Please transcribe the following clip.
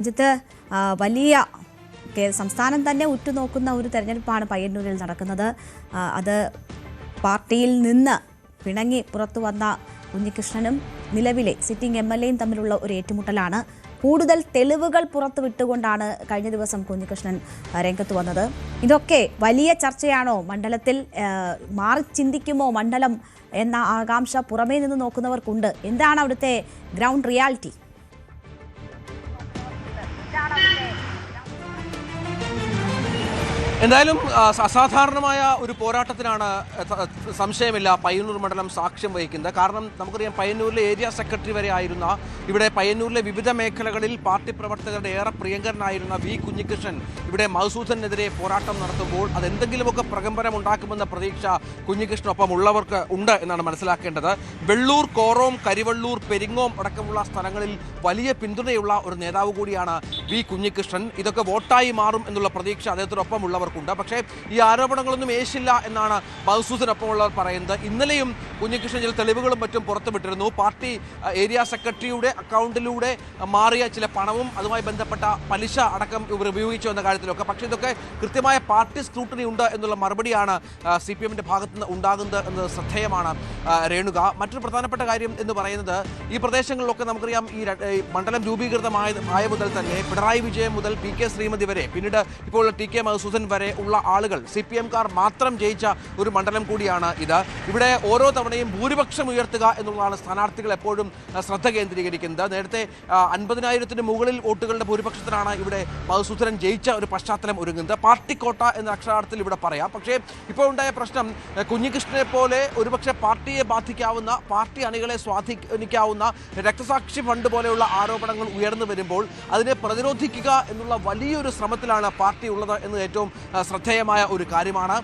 രാജ്യത്ത് വലിയ സംസ്ഥാനം തന്നെ ഉറ്റുനോക്കുന്ന ഒരു തെരഞ്ഞെടുപ്പാണ് പയ്യന്നൂരിൽ നടക്കുന്നത്. അത് പാർട്ടിയിൽ നിന്ന് പിണങ്ങി പുറത്തു വന്ന കുഞ്ഞികൃഷ്ണനും നിലവിലെ സിറ്റിംഗ് MLAയും തമ്മിലുള്ള ഒരു ഏറ്റുമുട്ടലാണ്. കൂടുതൽ തെളിവുകൾ പുറത്തുവിട്ടുകൊണ്ടാണ് കഴിഞ്ഞ ദിവസം കുഞ്ഞികൃഷ്ണൻ രംഗത്ത് വന്നത്. ഇതൊക്കെ വലിയ ചർച്ചയാണോ? മണ്ഡലത്തിൽ മാറി ചിന്തിക്കുമോ മണ്ഡലം എന്ന ആകാംക്ഷ പുറമേ നിന്ന് നോക്കുന്നവർക്കുണ്ട്. എന്താണ് അവിടുത്തെ ഗ്രൗണ്ട് റിയാലിറ്റി? എന്തായാലും അസാധാരണമായ ഒരു പോരാട്ടത്തിനാണ് സംശയമില്ല പയ്യന്നൂർ മണ്ഡലം സാക്ഷ്യം വഹിക്കുന്നത്. കാരണം നമുക്കറിയാം, പയ്യന്നൂരിലെ ഏരിയ സെക്രട്ടറി വരെ ആയിരുന്ന, ഇവിടെ പയ്യന്നൂരിലെ വിവിധ മേഖലകളിൽ പാർട്ടി പ്രവർത്തകരുടെ ഏറെ പ്രിയങ്കരനായിരുന്ന വി കുഞ്ഞികൃഷ്ണൻ ഇവിടെ മധുസൂദനെതിരെ പോരാട്ടം നടത്തുമ്പോൾ അതെന്തെങ്കിലുമൊക്കെ പ്രകമ്പനം ഉണ്ടാക്കുമെന്ന പ്രതീക്ഷ കുഞ്ഞികൃഷ്ണനൊപ്പം ഉള്ളവർക്ക് ഉണ്ട് എന്നാണ് മനസ്സിലാക്കേണ്ടത്. വെള്ളൂർ, കോറോം, കരിവള്ളൂർ, പെരിങ്ങോം അടക്കമുള്ള സ്ഥലങ്ങളിൽ വലിയ പിന്തുണയുള്ള ഒരു നേതാവ് കൂടിയാണ് വി കുഞ്ഞികൃഷ്ണൻ. ഇതൊക്കെ വോട്ടായി മാറും എന്നുള്ള പ്രതീക്ഷ അദ്ദേഹത്തിനൊപ്പം ഉള്ളവർ. പക്ഷേ ഈ ആരോപണങ്ങളൊന്നും ഏശില്ല എന്നാണ് മധുസൂദനൊപ്പമുള്ളവർ പറയുന്നത്. ഇന്നലെയും കുഞ്ഞികൃഷ്ണൻ ചില തെളിവുകളും മറ്റും പുറത്തുവിട്ടിരുന്നു. പാർട്ടി ഏരിയ സെക്രട്ടറിയുടെ അക്കൗണ്ടിലൂടെ മാറിയ ചില പണവും അതുമായി ബന്ധപ്പെട്ട പലിശ അടക്കം ഇവർ ഉപയോഗിച്ചു എന്ന കാര്യത്തിലൊക്കെ. പക്ഷേ ഇതൊക്കെ കൃത്യമായ പാർട്ടി സ്ക്രൂട്ടണി ഉണ്ട് എന്നുള്ള മറുപടിയാണ് CPMന്റെ ഭാഗത്തു നിന്ന് ഉണ്ടാകുന്നത് എന്നത് ശ്രദ്ധേയമാണ് രേണുക. മറ്റൊരു പ്രധാനപ്പെട്ട കാര്യം എന്ന് പറയുന്നത്, ഈ പ്രദേശങ്ങളിലൊക്കെ നമുക്കറിയാം, ഈ മണ്ഡലം രൂപീകൃതമായ മുതൽ തന്നെ പിണറായി വിജയൻ മുതൽ PK ശ്രീമതി വരെ, പിന്നീട് ഇപ്പോൾ TK മധുസൂദൻ വരെ ഉള്ള ആളുകൾ, CPMക്കാർ മാത്രം ജയിച്ച ഒരു മണ്ഡലം കൂടിയാണ് ഇത്. ഇവിടെ ഓരോ തവണയും ഭൂരിപക്ഷം ഉയർത്തുക എന്നുള്ളതാണ് സ്ഥാനാർത്ഥികൾ എപ്പോഴും ശ്രദ്ധ കേന്ദ്രീകരിക്കുന്നത്. നേരത്തെ 50,000-ന് മുകളിൽ വോട്ടുകളുടെ ഭൂരിപക്ഷത്തിനാണ് ഇവിടെ മധുസൂദനൻ ജയിച്ച ഒരു പശ്ചാത്തലം ഒരുങ്ങുന്നത്. പാർട്ടി കോട്ട എന്ന അക്ഷരാർത്ഥത്തിൽ ഇവിടെ പറയാം. പക്ഷേ ഇപ്പോൾ ഉണ്ടായ പ്രശ്നം, കുഞ്ഞികൃഷ്ണനെ പോലെ ഒരുപക്ഷെ പാർട്ടിയെ ബാധിക്കാവുന്ന, പാർട്ടി അണികളെ സ്വാധീനിക്കാവുന്ന രക്തസാക്ഷി ഫണ്ട് പോലെയുള്ള ആരോപണങ്ങൾ ഉയർന്നു വരുമ്പോൾ അതിനെ പ്രതിരോധിക്കുക എന്നുള്ള വലിയൊരു ശ്രമത്തിലാണ് പാർട്ടി ഉള്ളത് എന്ന് ഏറ്റവും ശ്രദ്ധേയമായ ഒരു കാര്യമാണ്.